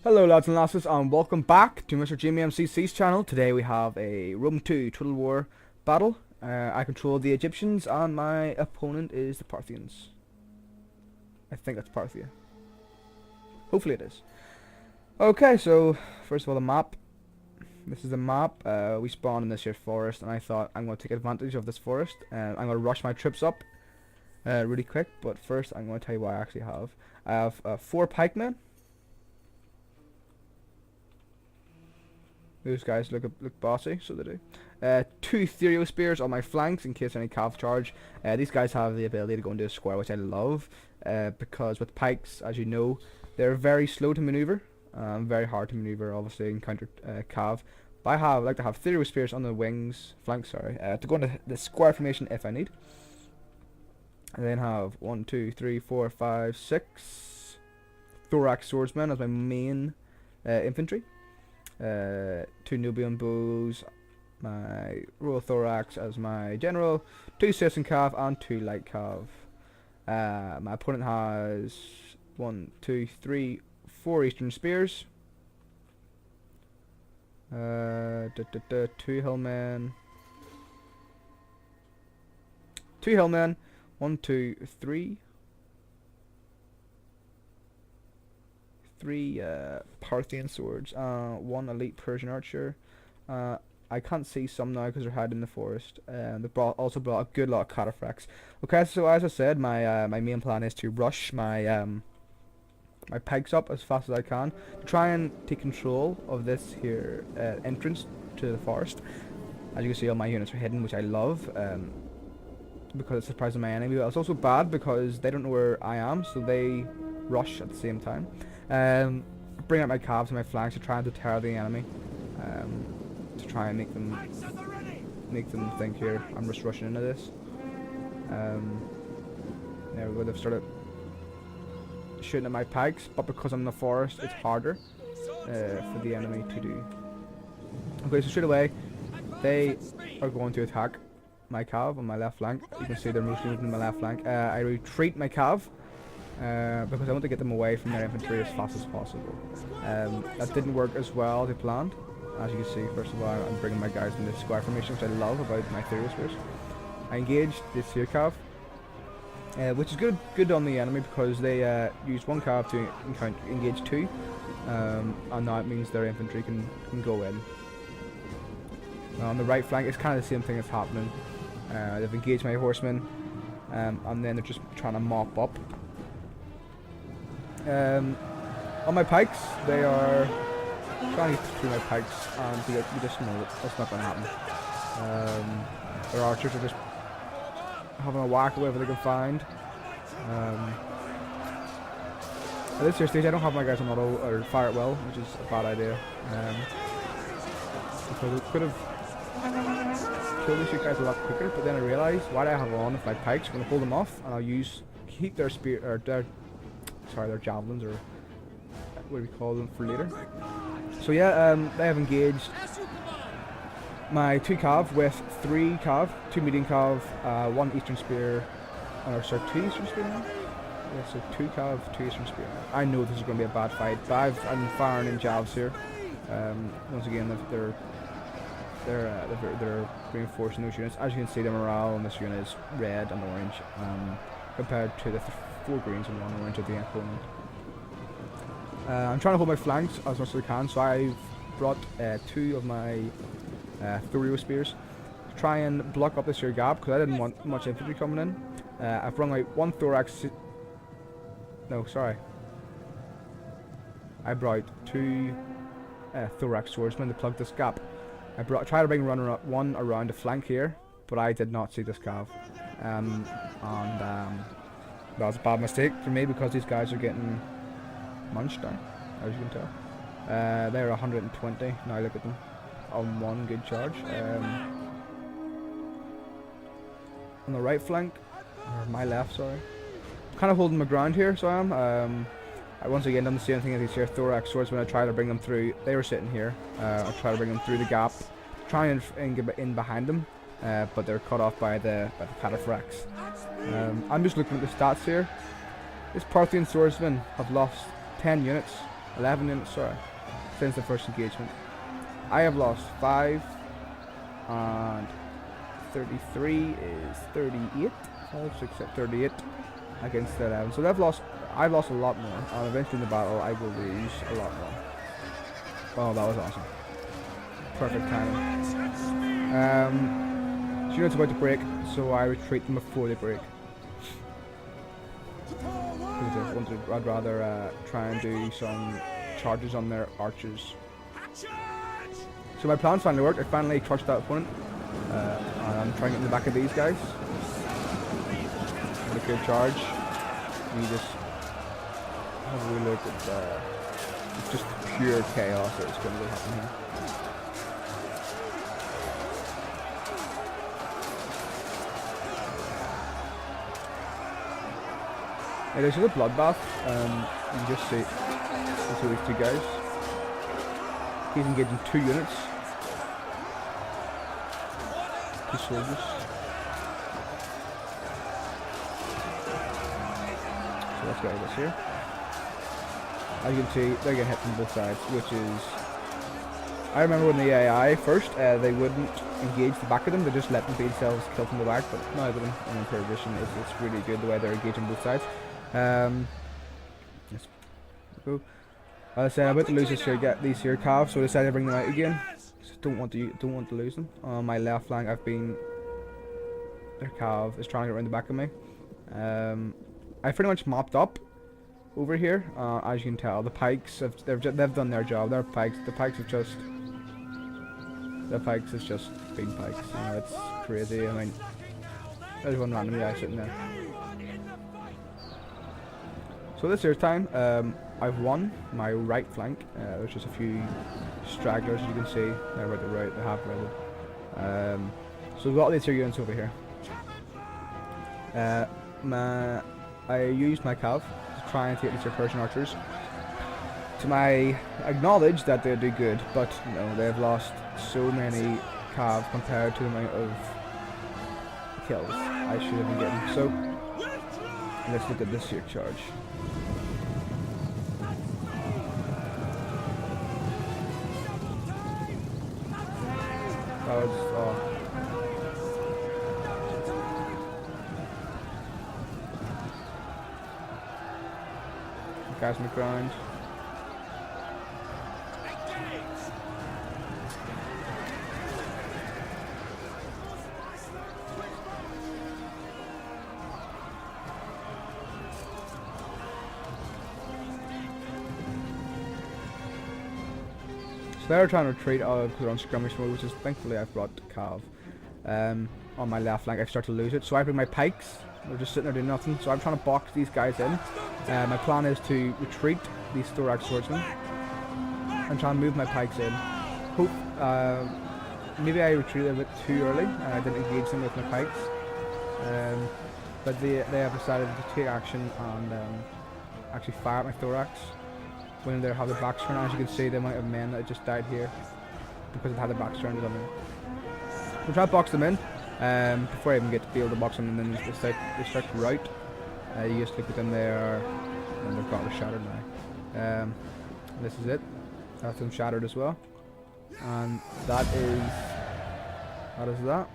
Hello lads and lasses and welcome back to Mr. Jimmy MCC's channel. Today we have a Rome 2 Total War battle. I control the Egyptians and my opponent is the Parthians. I think that's Parthia. Hopefully it is. Okay, so first of all the map. This is the map. We spawned in this here forest and I thought I'm going to take advantage of this forest. I'm going to rush my troops up really quick, but first I'm going to tell you what I actually have. I have 4 pikemen. Those guys look bossy, so they do. 2 Therio spears on my flanks in case any cav charge. These guys have the ability to go into a square, which I love, because with pikes, as you know, they're very slow to maneuver, very hard to maneuver, obviously, in counter cav. But I like to have Therio spears on the flanks, to go into the square formation if I need. And then have 1, 2, 3, 4, 5, 6 thorax swordsmen as my main infantry. 2 Nubian bows, my Royal Thorax as my general, 2 Citizen Cav and 2 Light Cav. My opponent has 1, 2, 3, 4 Eastern Spears, 2 Hillmen, 1, 2, 3 Parthian swords, 1 elite Persian archer. I can't see some now because they're hiding in the forest. They also brought a good lot of cataphracts. Okay, so as I said, my main plan is to rush my my pikes up as fast as I can to try and take control of this here entrance to the forest. As you can see, all my units are hidden, which I love, because it's surprising my enemy. But it's also bad because they don't know where I am, so they rush at the same time. Bring out my calves and my flanks to try and deter the enemy, to try and make them think here I'm just rushing into this. There we go, they've started shooting at my pikes, but because I'm in the forest it's harder for the enemy to do. Okay, so straight away they are going to attack my cav on my left flank. You can see they're mostly moving my left flank. I retreat my cav because I want to get them away from their infantry as fast as possible. That didn't work as well as I planned. As you can see, first of all, I'm bringing my guys into square formation, which I love about my Therio spears. I engaged this here cav, which is good on the enemy because they use 1 cav to engage 2, and now it means their infantry can go in. Now on the right flank, it's kind of the same thing that's happening. They've engaged my horsemen, and then they're just trying to mop up. On my pikes, they are trying to get through my pikes, and you just know that's not going to happen. Their archers are just having a whack wherever they can find. At this stage, I don't have my guys on auto or fire at will, which is a bad idea. Because I could have killed these guys a lot quicker, but then I realised why do I have on with my pikes? I'm going to hold them off, and I'll keep their spear or their javelins, or what do we call them, for later. So yeah, they have engaged my 2 cav with 3 cav, 2 medium cav, 1 eastern spear, or sorry, 2 eastern spear now? Yeah, so 2 cav, 2 eastern spear. I know this is going to be a bad fight, but I'm firing in jabs here. Once again, they're reinforcing those units. As you can see, the morale on this unit is red and orange, compared to the 4 greens and 1 orange of the opponent. I'm trying to hold my flanks as much as I can, so I've brought 2 of my Therio spears to try and block up this here gap because I didn't want much infantry coming in. I've brought out 1 thorax. No, sorry. I brought 2 thorax swordsmen to plug this gap. I tried to bring one around the flank here, but I did not see this cav, and that was a bad mistake for me because these guys are getting munched down, as you can tell. They're 120, now look at them, on 1 good charge. On the right flank, or my left, sorry. I'm kind of holding my ground here, so I am. I once again done the same thing as these here thorax swords when I tried to bring them through. They were sitting here. I tried to bring them through the gap, try and get in behind them, but they're cut off by the cataphracts. I'm just looking at the stats here. This Parthian swordsmen have lost 10 units 11 units, sorry, since the first engagement. I have lost 5, and 33 is 38. 5, 6, 7, 38 against 11. So I've lost a lot more, and eventually in the battle I will lose a lot more. Oh, that was awesome. Perfect timing. So units about to break, so I retreat them before they break. I'd rather try and do some charges on their archers. So my plans finally worked. I finally crushed that opponent. And I'm trying to get in the back of these guys. What a good charge. You just have a wee look at it's just pure chaos that's going to happen here. Yeah, there's just a bloodbath. You can just see these two guys. He's engaging 2 units. 2 soldiers. So let's get this here. As you can see, they're getting hit from both sides, which is... I remember when the AI first, they wouldn't engage the back of them, they just let them be themselves kill from the back, but now with them in third edition, it's really good the way they're engaging both sides. Let's go. As I said, I'm about to lose these here calves, so I decided to bring them out again. Just don't want to lose them. On my left flank, their calf is trying to get around the back of me. I pretty much mopped up over here. As you can tell, the pikes they've done their job. The pikes have just been pikes. You know, it's crazy. I mean, there's one random guy sitting there. So this here's time. I've won my right flank. There's just a few stragglers, as you can see. They're right to the right, they have redded. So we've got these 2 units over here. I used my cav to try and take these Persian archers. To my acknowledge that they do good, but no, they've lost so many cav compared to the amount of kills I should have been getting. So let's look at this here charge. That was guys on the ground. So they're trying to retreat because they're on skirmish mode, which is thankfully I've brought Cav. On my left flank I've started to lose it, so I bring my pikes. They're just sitting there doing nothing, so I'm trying to box these guys in. My plan is to retreat these thorax swordsmen and try and move my pikes in. Maybe I retreated a bit too early and I didn't engage them with my pikes. But they have decided to take action and actually fire at my thorax when they have their backs turned. As you can see, the amount of men that just died here because they've had their backs turned on me. We'll try to box them in before I even get to be able to box them, and then they start to rout. You just look at them there, and they've got shattered now. This is it. That's them shattered as well, and that is that.